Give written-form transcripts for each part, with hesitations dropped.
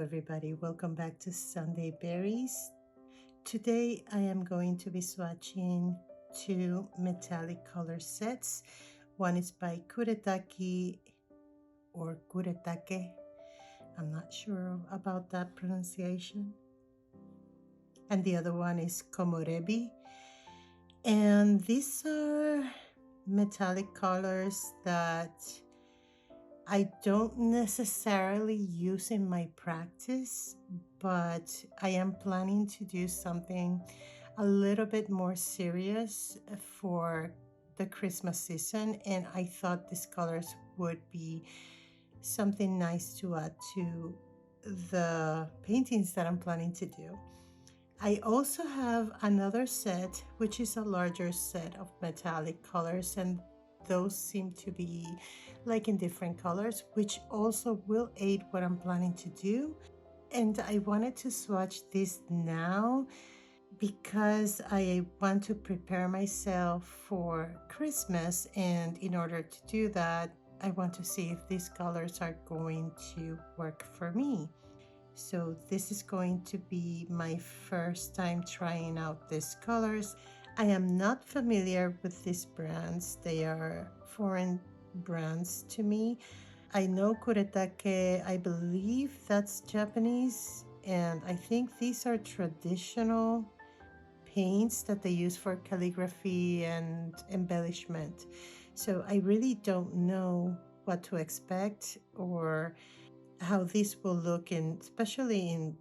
everybody, welcome back to Sunday Berries. Today I am going to be swatching two metallic color sets. One is by KURETAKE or KURETAKE. I'm not sure about that pronunciation. And the other one is Komorebi. And these are metallic colors that I don't necessarily use in my practice, but I am planning to do something a little bit more serious for the Christmas season, and I thought these colors would be something nice to add to the paintings that I'm planning to do. I also have another set, which is a larger set of metallic colors, and those seem to be like in different colors, which also will aid what I'm planning to do. And I wanted to swatch this now because I want to prepare myself for Christmas, and in order to do that, I want to see if these colors are going to work for me. So this is going to be my first time trying out these colors. I am not familiar with these brands. They are foreign brands to me. I know KURETAKE, I believe that's Japanese, and I think these are traditional paints that they use for calligraphy and embellishment. So I really don't know what to expect or how this will look especially in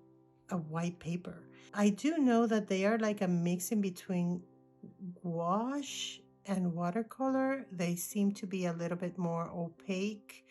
a white paper. I do know that they are like a mix in between gouache and watercolor. They seem to be a little bit more opaque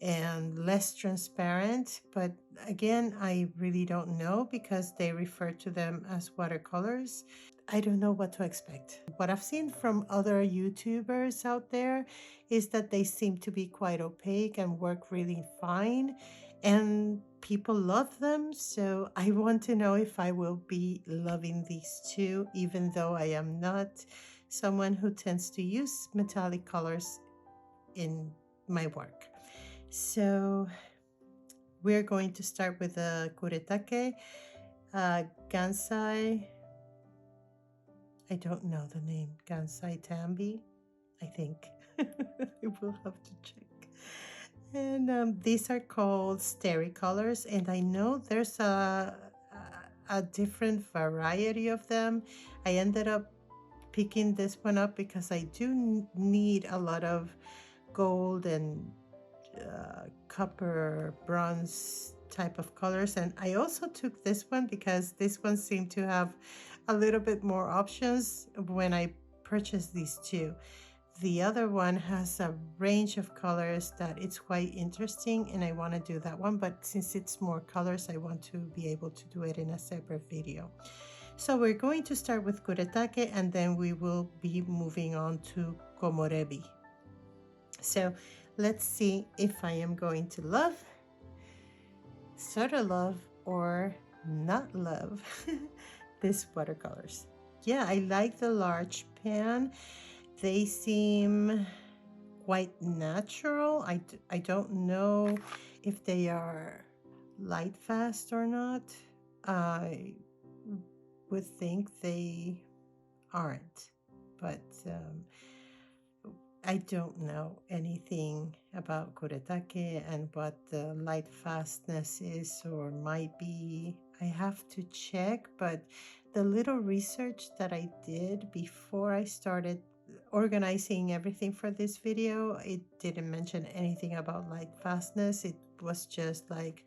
and less transparent, but again, I really don't know because they refer to them as watercolors. I don't know what to expect. What I've seen from other YouTubers out there is that they seem to be quite opaque and work really fine, and people love them. So I want to know if I will be loving these two, even though I am not someone who tends to use metallic colors in my work. So we're going to start with the KURETAKE, Gansai. I don't know the name. Gansai Tambi, I think. I will have to check. And these are called Starry colors, and I know there's a different variety of them. I ended up picking this one up because I do need a lot of gold and copper, bronze type of colors, and I also took this one because this one seemed to have a little bit more options when I purchased these two. The other one has a range of colors that it's quite interesting, and I want to do that one, but since it's more colors, I want to be able to do it in a separate video. So we're going to start with KURETAKE, and then we will be moving on to Komorebi. So let's see if I am going to love, sort of love, or not love these watercolors. Yeah, I like the large pan. They seem quite natural. I don't know if they are light fast or not. I would think they aren't, but I don't know anything about KURETAKE and what the light fastness is or might be. I have to check, but the little research that I did before I started organizing everything for this video, it didn't mention anything about light fastness. It was just like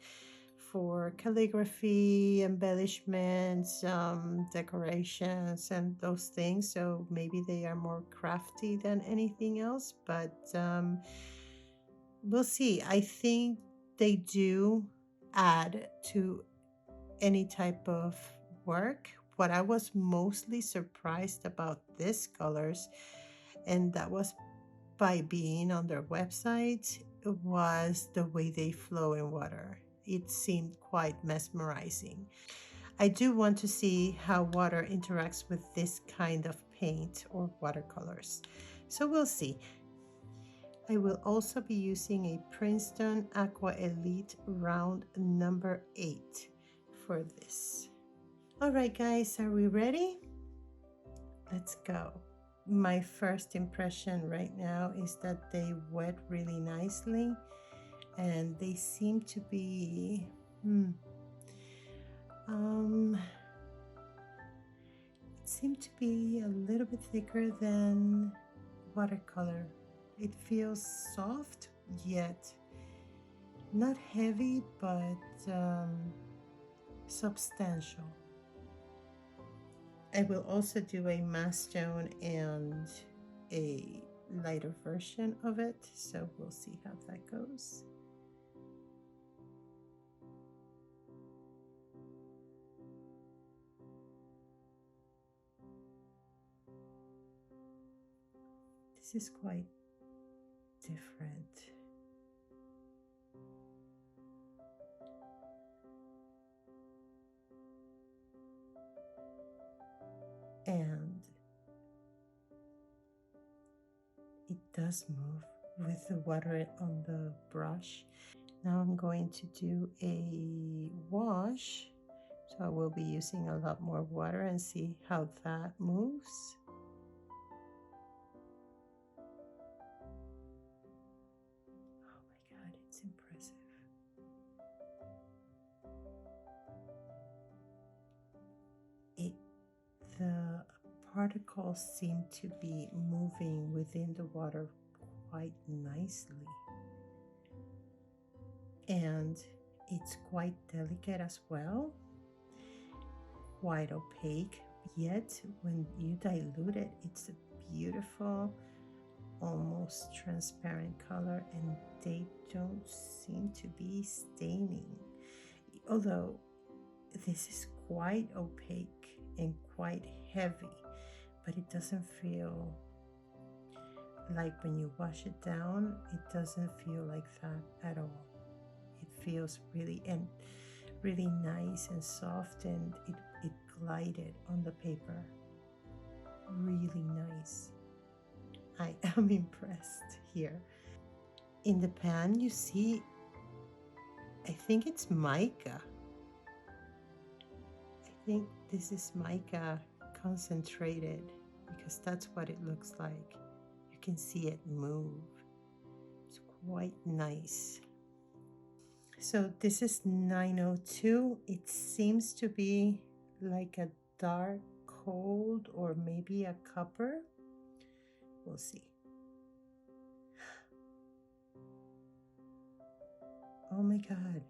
for calligraphy, embellishments, decorations, and those things. So maybe they are more crafty than anything else, but we'll see. I think they do add to any type of work. What I was mostly surprised about these colors, and that was by being on their website, was the way they flow in water. It seemed quite mesmerizing. I do want to see how water interacts with this kind of paint or watercolors. So we'll see. I will also be using a Princetone Aqua Elite round number 8 for this. All right, guys, are we ready? Let's go. My first impression right now is that they wet really nicely and they seem to be it seemed to be a little bit thicker than watercolor. It feels soft yet not heavy, but substantial. I will also do a mass tone and a lighter version of it, so we'll see how that goes. This is quite different. And it does move with the water on the brush. Now I'm going to do a wash, so I will be using a lot more water and see how that moves. Oh my god, it's impressive. The particles seem to be moving within the water quite nicely. And it's quite delicate as well, quite opaque, yet when you dilute it, it's a beautiful, almost transparent color, and they don't seem to be staining. Although this is quite opaque and quite heavy, but it doesn't feel like when you wash it down, it doesn't feel like that at all. It feels really nice and soft, and it glided on the paper. Really nice. I am impressed here. In the pan, you see, I think it's mica. I think this is mica concentrated, because that's what it looks like. You can see it move. It's quite nice. So this is 902. It seems to be like a dark gold or maybe a copper. We'll see. Oh my god.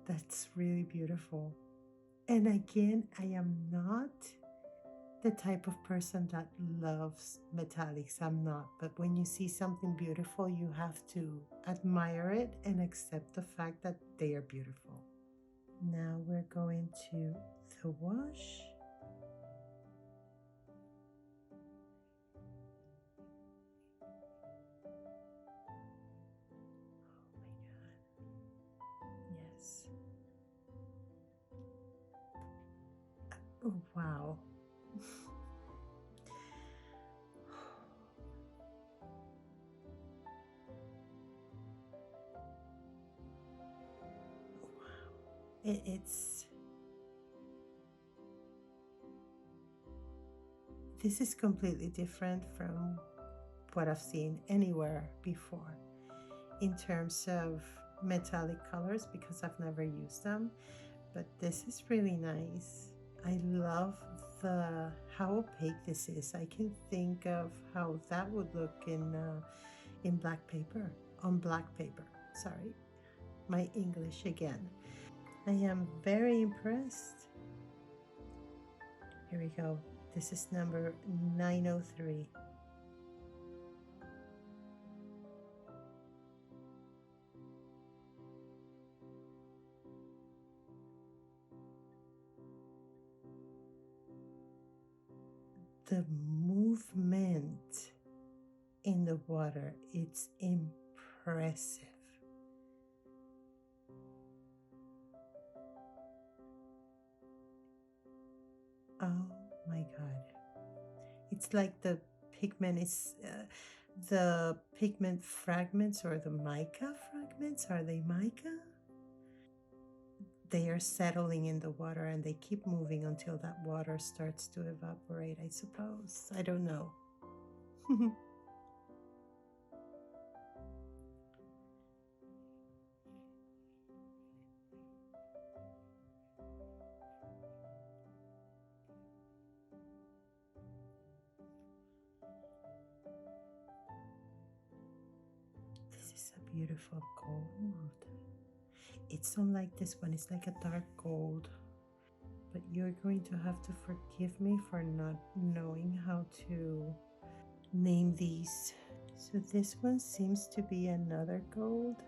That's really beautiful. And again, I am not the type of person that loves metallics. I'm not. But when you see something beautiful, you have to admire it and accept the fact that they are beautiful. Now we're going to the wash. Oh, wow. This is completely different from what I've seen anywhere before in terms of metallic colors, because I've never used them, but this is really nice. I love how opaque this is. I can think of how that would look in black paper, on black paper. Sorry, my English again. I am very impressed. Here we go. This is number 903. The movement in the water, it's impressive. My God. It's like the pigment is the pigment fragments or the mica fragments. Are they mica? They are settling in the water and they keep moving until that water starts to evaporate, I suppose. I don't know. This is a beautiful gold. It's not like this one, it's like a dark gold. But you're going to have to forgive me for not knowing how to name these. So this one seems to be another gold.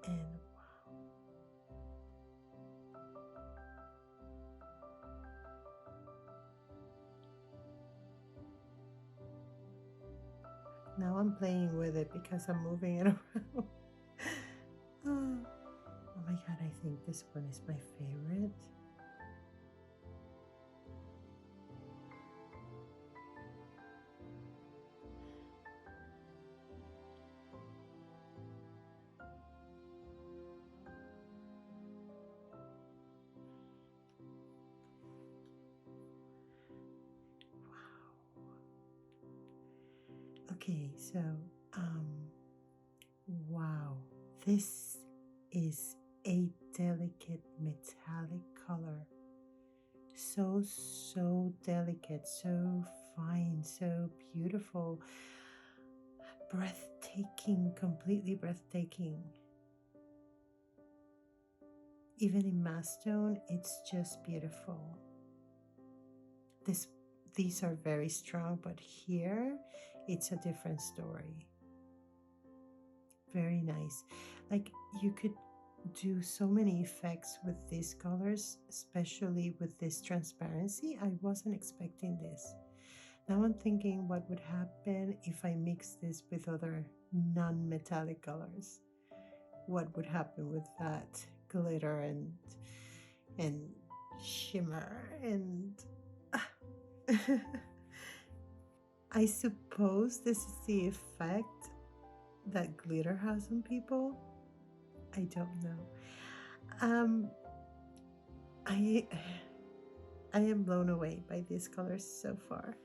And wow. Now I'm playing with it because I'm moving it around. Oh my God, I think this one is my favorite. Okay, so wow, this is a delicate metallic color. So delicate, so fine, so beautiful, breathtaking, completely breathtaking. Even in mass tone, it's just beautiful. These are very strong, but here it's a different story. Very nice. Like you could do so many effects with these colors, especially with this transparency. I wasn't expecting this. Now I'm thinking what would happen if I mix this with other non-metallic colors. What would happen with that glitter and shimmer and I suppose this is the effect that glitter has on people. I don't know. I I am blown away by these colors so far.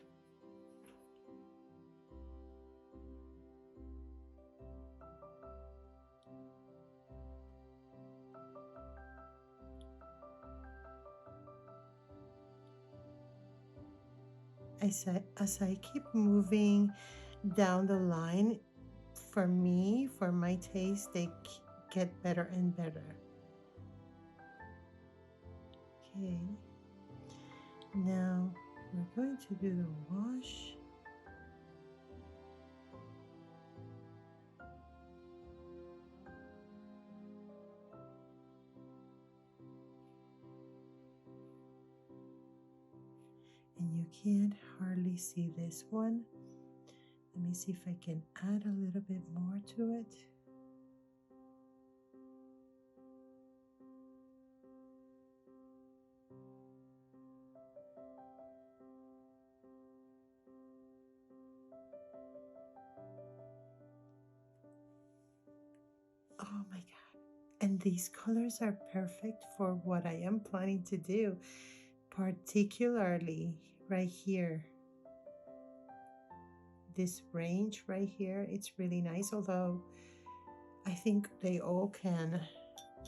As I keep moving down the line, for me, for my taste, they get better and better. Okay, now we're going to do the wash. And you can't hardly see this one. Let me see if I can add a little bit more to it. Oh my God. And these colors are perfect for what I am planning to do, particularly right here. This range right here, it's really nice, although I think they all can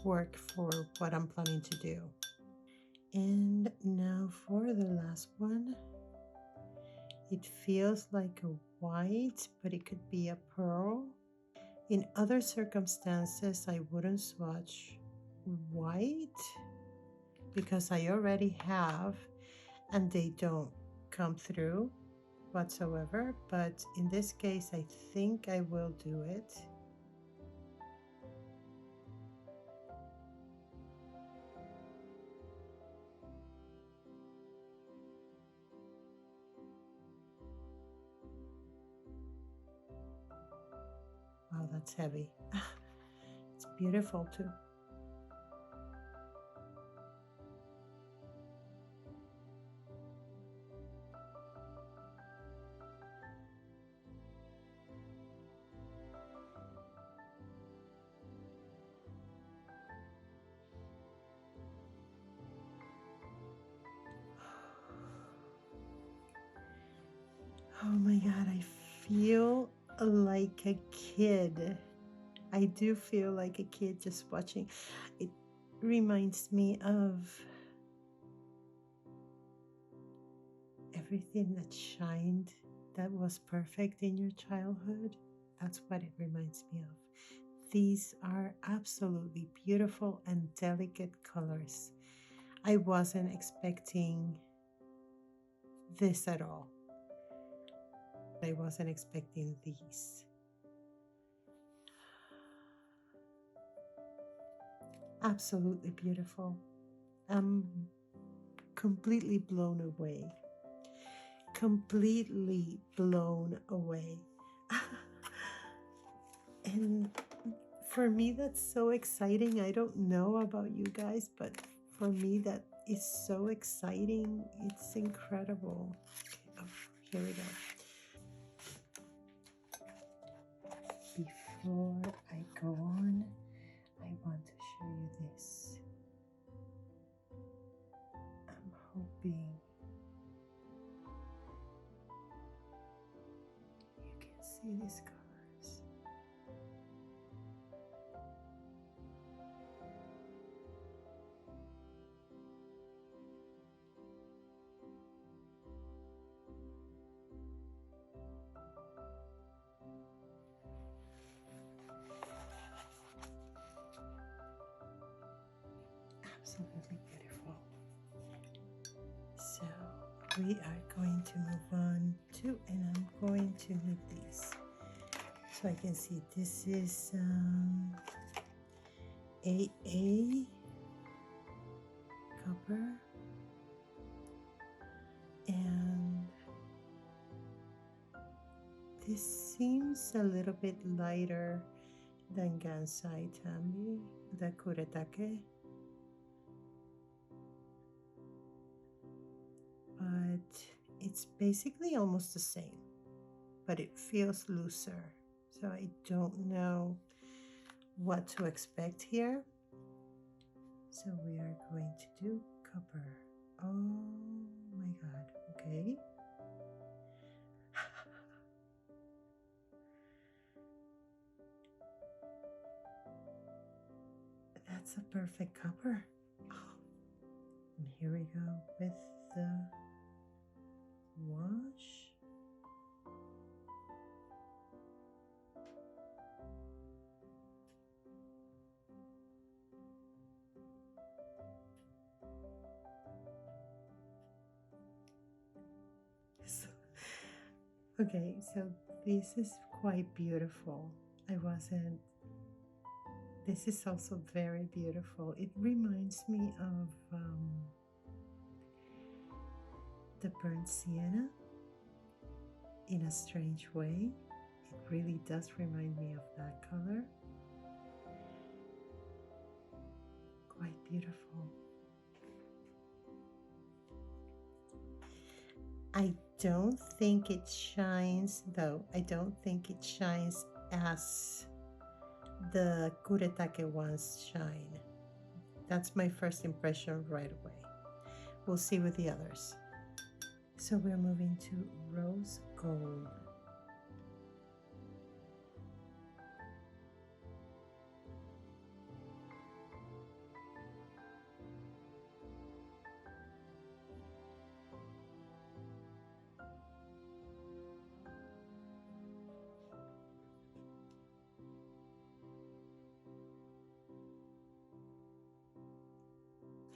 work for what I'm planning to do. And now for the last one. It feels like a white, but it could be a pearl. In other circumstances, I wouldn't swatch white because I already have and they don't come through whatsoever. But in this case, I think I will do it. Wow, Oh, that's heavy. It's beautiful too. Oh my God, I feel like a kid. I do feel like a kid just watching. It reminds me of everything that shined, that was perfect in your childhood. That's what it reminds me of. These are absolutely beautiful and delicate colors. I wasn't expecting this at all. I wasn't expecting these. Absolutely beautiful. I'm completely blown away. Completely blown away. And for me, that's so exciting. I don't know about you guys, but for me, that is so exciting. It's incredible. Okay, oh, here we go. Before I go on, I want to show you this. I'm hoping you can see these colors. Absolutely beautiful. So we are going to move on to, and I'm going to move these so I can see. This is AA copper, and this seems a little bit lighter than Gansai Tambi, the KURETAKE, but it's basically almost the same, but it feels looser. So I don't know what to expect here. So we are going to do copper. Oh my God, okay. That's a perfect copper. And here we go with the wash. Okay, so this is quite beautiful. This is also very beautiful. It reminds me of the burnt sienna in a strange way. It really does remind me of that color. Quite beautiful. I don't think it shines, though. I don't think it shines as the KURETAKE ones shine. That's my first impression right away. We'll see with the others. So we're moving to rose gold.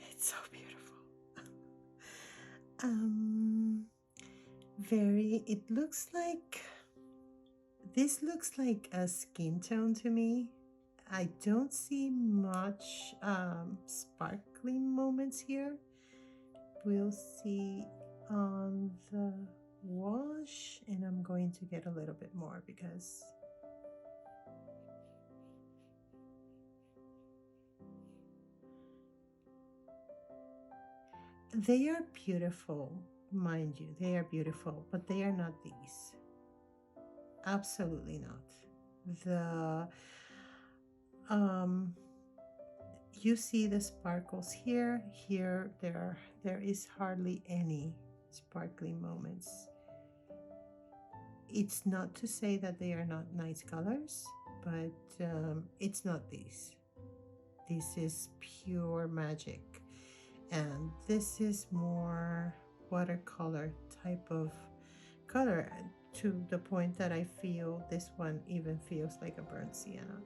It's so beautiful. It looks like, this looks like a skin tone to me. I don't see much sparkling moments here. We'll see on the wash, and I'm going to get a little bit more because They are beautiful, mind you, they are beautiful, but they are not these. Absolutely not. The um you see the sparkles here. Here there is hardly any sparkling moments. It's not to say that they are not nice colors, but it's not these. This is pure magic, and this is more watercolor type of color, to the point that I feel this one even feels like a burnt sienna.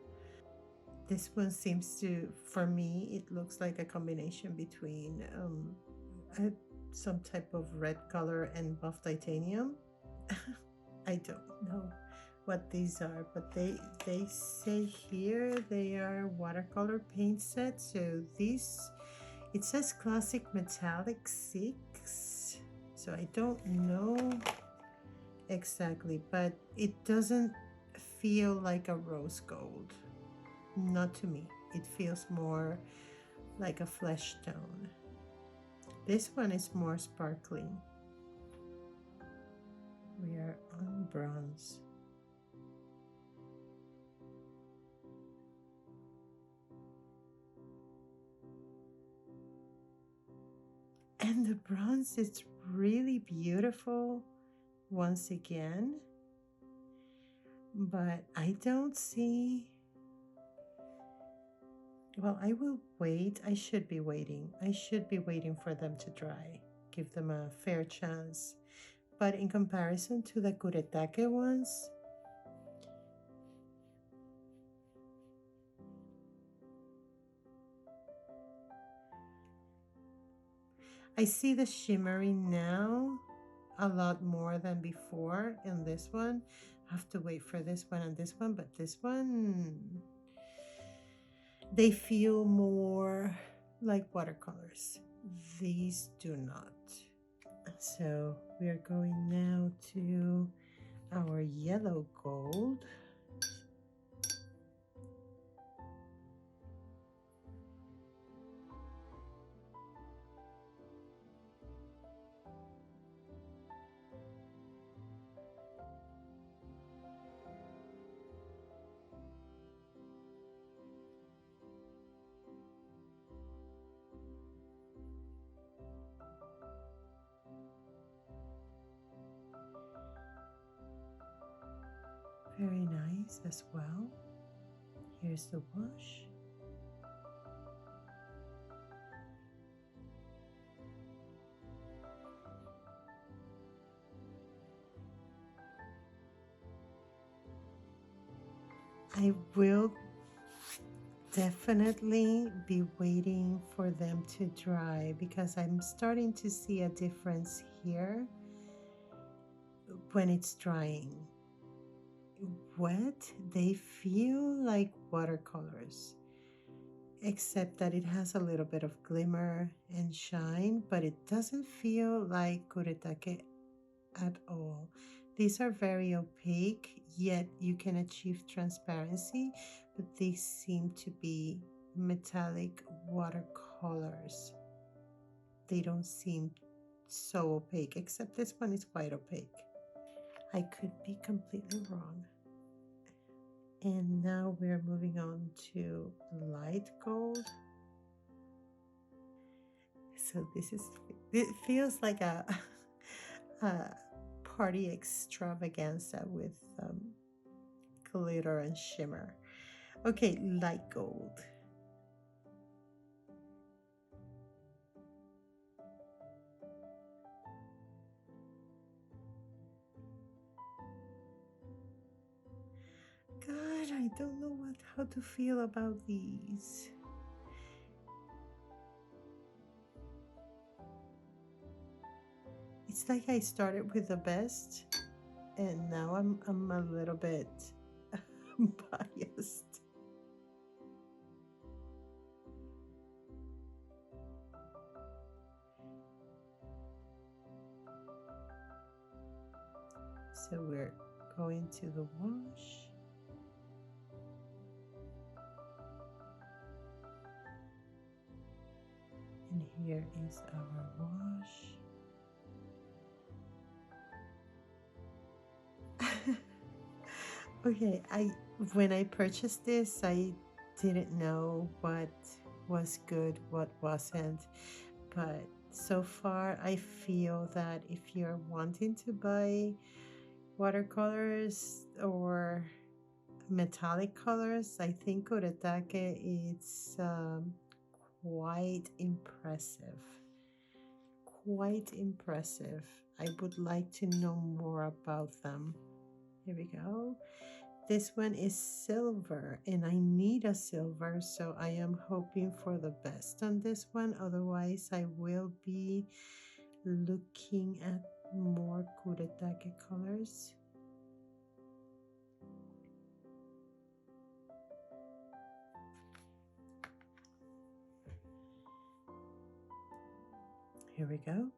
This one seems to, for me, it looks like a combination between a, some type of red color and buff titanium. I don't know what these are, but they say here they are watercolor paint sets. So these, it says classic metallic 6. So I don't know exactly, but it doesn't feel like a rose gold. Not to me. It feels more like a flesh tone. This one is more sparkling. We are on bronze. And the bronze is really beautiful once again. But I don't see... Well, I will wait. I should be waiting. I should be waiting for them to dry. Give them a fair chance. But in comparison to the KURETAKE ones, I see the shimmering now a lot more than before in this one. I have to wait for this one and this one, but this one, they feel more like watercolors. These do not. So we are going now to our yellow gold. Very nice as well. Here's the wash. I will definitely be waiting for them to dry, because I'm starting to see a difference here when it's drying. Wet, they feel like watercolors, except that it has a little bit of glimmer and shine, but it doesn't feel like KURETAKE at all. These are very opaque, yet you can achieve transparency, but these seem to be metallic watercolors. They don't seem so opaque, except this one is quite opaque. I could be completely wrong. And now we're moving on to light gold. So this is, it feels like a, a party extravaganza with glitter and shimmer. Okay, light gold. God, I don't know how to feel about these. It's like I started with the best, and now I'm a little bit biased. So we're going to the wash. And here is our wash. Okay, when I purchased this, I didn't know what was good, what wasn't, but so far I feel that if you're wanting to buy watercolors or metallic colors, I think KURETAKE is quite impressive. Quite impressive. I would like to know more about them. Here we go. This one is silver and I need a silver, so I am hoping for the best on this one. Otherwise, I will be looking at more KURETAKE colors. Here we go.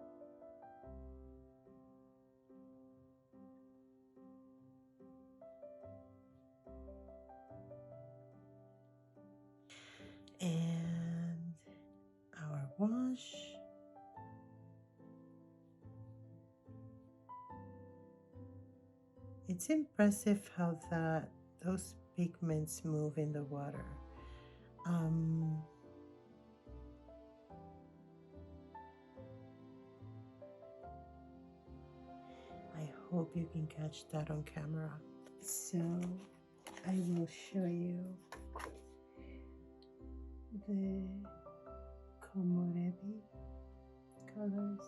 And our wash. It's impressive how those pigments move in the water. I hope you can catch that on camera. So I will show you the Komorebi colors.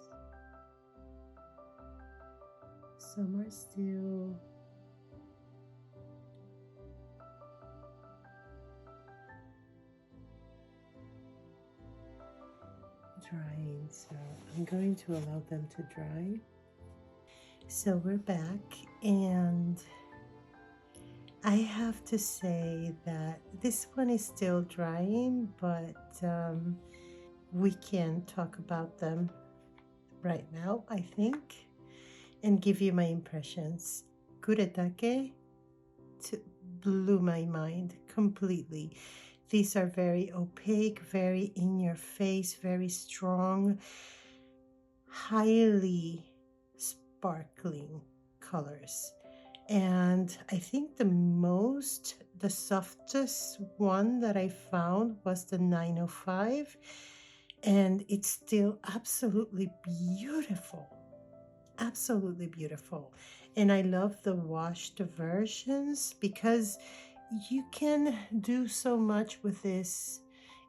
Some are still drying, so I'm going to allow them to dry. So we're back, and I have to say that this one is still drying, but we can talk about them right now, I think, and give you my impressions. KURETAKE blew my mind completely. These are very opaque, very in your face, very strong, highly sparkling colors. And I think the softest one that I found was the 905, and it's still absolutely beautiful. Absolutely beautiful. And I love the washed versions because you can do so much with this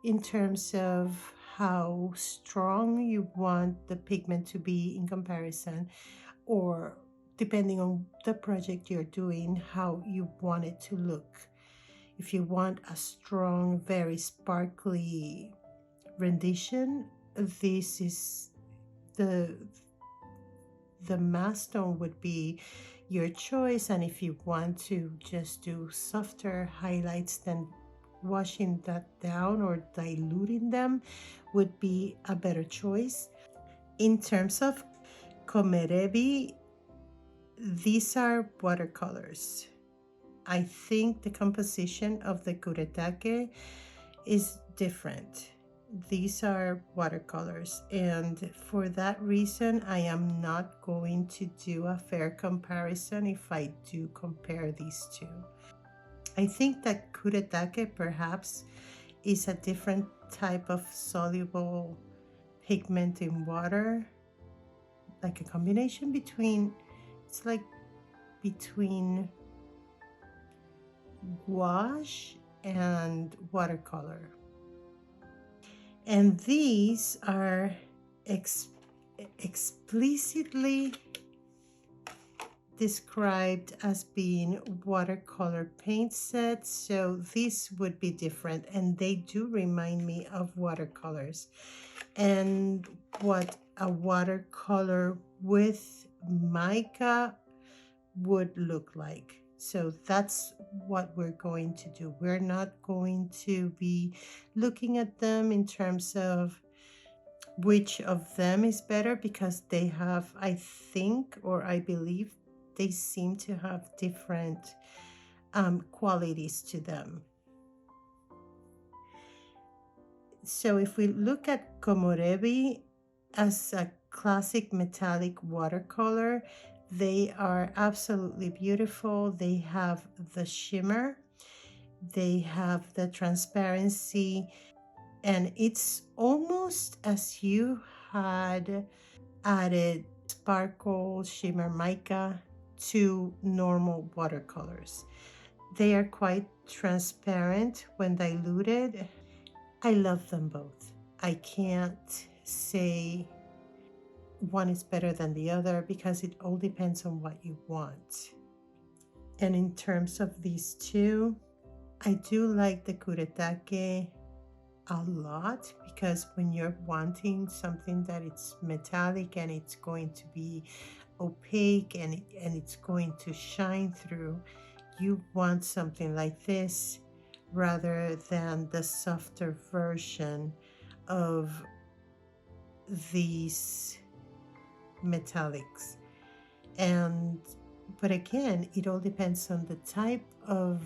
in terms of how strong you want the pigment to be in comparison, or depending on the project you're doing, how you want it to look. If you want a strong, very sparkly rendition, this is the mass tone would be your choice. And if you want to just do softer highlights, then washing that down or diluting them would be a better choice. In terms of Komorebi, these are watercolors. I think the composition of the KURETAKE is different. These are watercolors, and for that reason I am not going to do a fair comparison if I do compare these two. I think that KURETAKE perhaps is a different type of soluble pigment in water, like a combination between, it's like between gouache and watercolor. And these are explicitly described as being watercolor paint sets, so this would be different, and they do remind me of watercolors and what a watercolor with mica would look like. So that's what we're going to do. We're not going to be looking at them in terms of which of them is better, because they have, I think, or I believe, they seem to have different qualities to them. So if we look at Komorebi as a classic metallic watercolor, they are absolutely beautiful. They have the shimmer, they have the transparency, and it's almost as you had added sparkle, shimmer, mica to normal watercolors. They are quite transparent when diluted. I love them both. I can't say one is better than the other because it all depends on what you want. And in terms of these two, I do like the KURETAKE a lot, because when you're wanting something that it's metallic and it's going to be opaque and it's going to shine through, you want something like this rather than the softer version of these metallics. But again, it all depends on the type of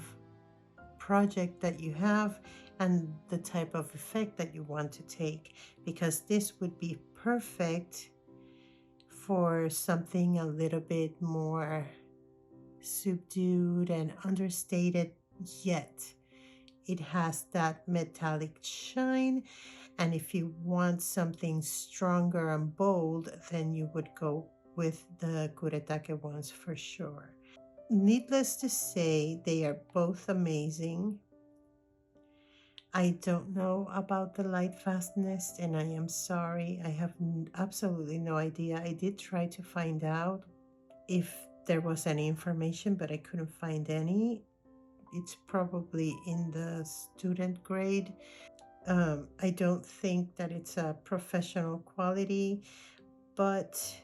project that you have and the type of effect that you want to take, because this would be perfect for something a little bit more subdued and understated, yet it has that metallic shine. And if you want something stronger and bold, then you would go with the KURETAKE ones for sure. Needless to say, they are both amazing. I don't know about the light fastness, and I am sorry. I have absolutely no idea. I did try to find out if there was any information, but I couldn't find any. It's probably in the student grade. I don't think that it's a professional quality, but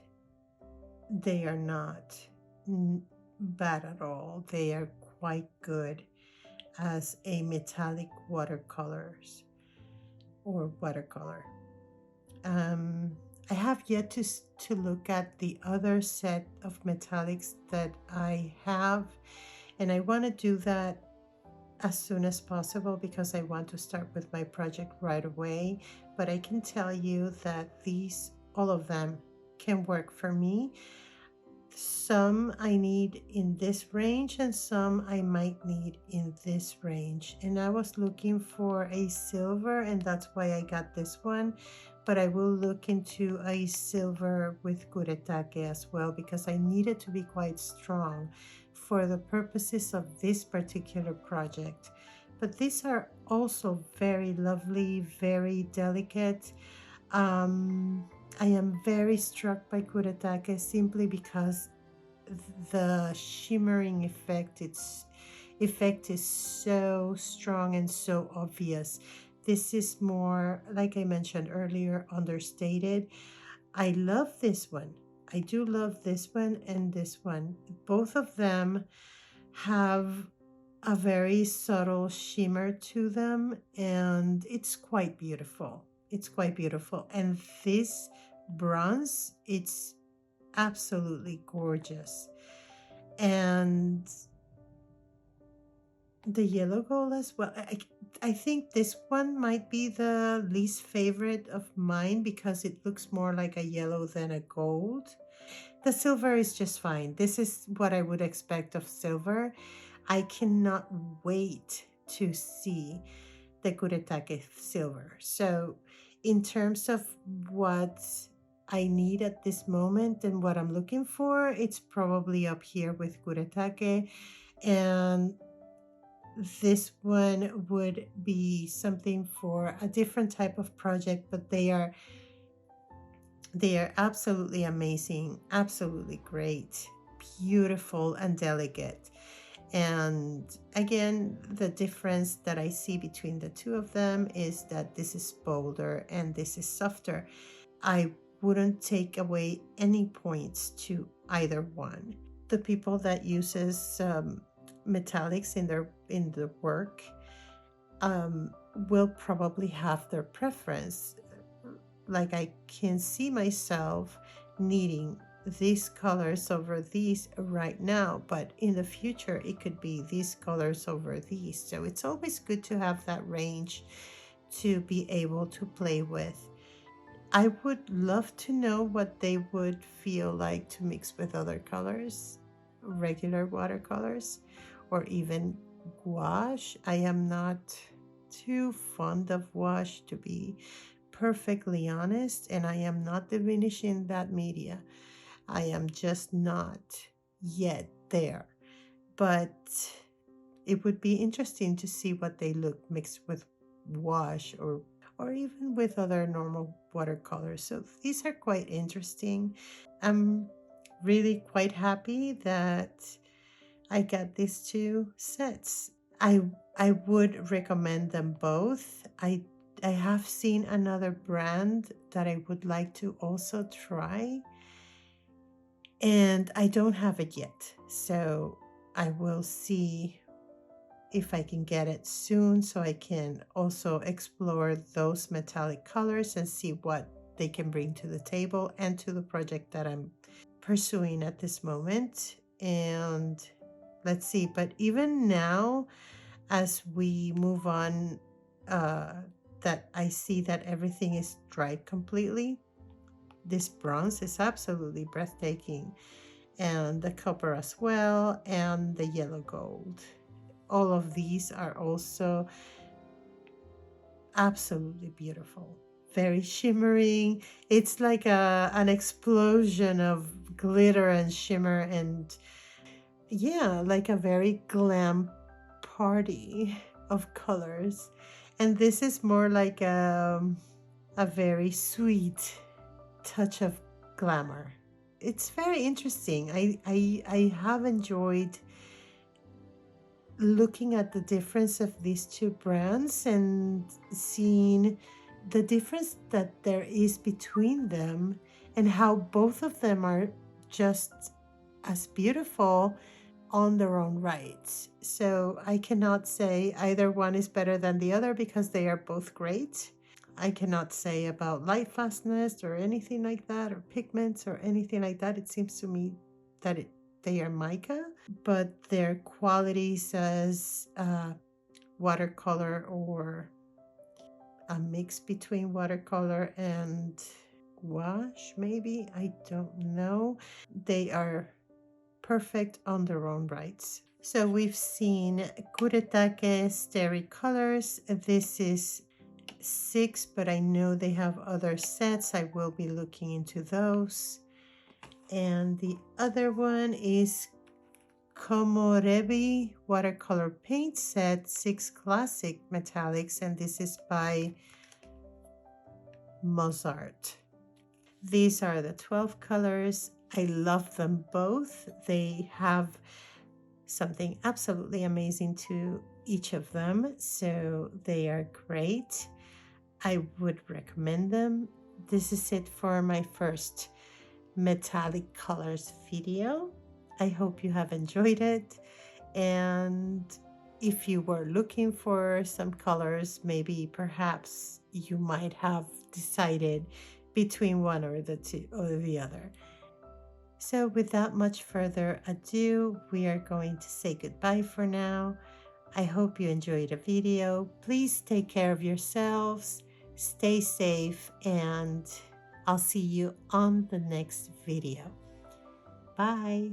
they are not bad at all. They are quite good as a metallic watercolors or watercolor. I have yet to look at the other set of metallics that I have, and I want to do that as soon as possible because I want to start with my project right away. But I can tell you that these, all of them, can work for me. Some I need in this range and some I might need in this range. And I was looking for a silver, and that's why I got this one. But I will look into a silver with KURETAKE as well, because I need it to be quite strong for the purposes of this particular project. But these are also very lovely, very delicate. I am very struck by KURETAKE simply because the shimmering effect is so strong and so obvious. This is more, like I mentioned earlier, understated. I love this one. I do love this one and this one. Both of them have a very subtle shimmer to them, and it's quite beautiful. It's quite beautiful. And this bronze, it's absolutely gorgeous. And the yellow gold as well. I think this one might be the least favorite of mine because it looks more like a yellow than a gold. The silver is just fine. This is what I would expect of silver. I cannot wait to see the KURETAKE silver. So in terms of what I need at this moment and what I'm looking for, it's probably up here with KURETAKE. And this one would be something for a different type of project, but they are absolutely amazing, absolutely great, beautiful and delicate. And again, the difference that I see between the two of them is that this is bolder and this is softer. I wouldn't take away any points to either one. The people that uses metallics in their work will probably have their preference. Like I can see myself needing these colors over these right now, but in the future it could be these colors over these. So it's always good to have that range to be able to play with. I would love to know what they would feel like to mix with other colors, regular watercolors, or even gouache. I am not too fond of gouache, to be perfectly honest, and I am not diminishing that media. I am just not yet there. But it would be interesting to see what they look mixed with wash or even with other normal watercolors. So these are quite interesting. I'm really quite happy that I got these two sets. I I would recommend them both. I have seen another brand that I would like to also try, and I don't have it yet. So I will see if I can get it soon so I can also explore those metallic colors and see what they can bring to the table and to the project that I'm pursuing at this moment. And let's see, but even now, as we move on, that I see that everything is dried completely. This bronze is absolutely breathtaking, and the copper as well, and the yellow gold. All of these are also absolutely beautiful, very shimmering. It's like an explosion of glitter and shimmer, and yeah, like a very glam party of colors. And this is more like a very sweet touch of glamour. It's very interesting. I have enjoyed looking at the difference of these two brands and seeing the difference that there is between them and how both of them are just as beautiful on their own rights. So I cannot say either one is better than the other because they are both great. I cannot say about light fastness or anything like that, or pigments or anything like that. It seems to me that they are mica, but their qualities as watercolor or a mix between watercolor and gouache, maybe, I don't know. They are perfect on their own rights. So we've seen KURETAKE Starry colors. This is 6, but I know they have other sets. I will be looking into those. And the other one is Komorebi watercolor paint set, 6 classic metallics, and this is by Mozart. These are the 12 colors. I love them both. They have something absolutely amazing to each of them, so they are great. I would recommend them. This is it for my first metallic colors video. I hope you have enjoyed it, and if you were looking for some colors, maybe perhaps you might have decided between one or the two or the other. So without much further ado, we are going to say goodbye for now. I hope you enjoyed the video. Please take care of yourselves, stay safe, and I'll see you on the next video. Bye.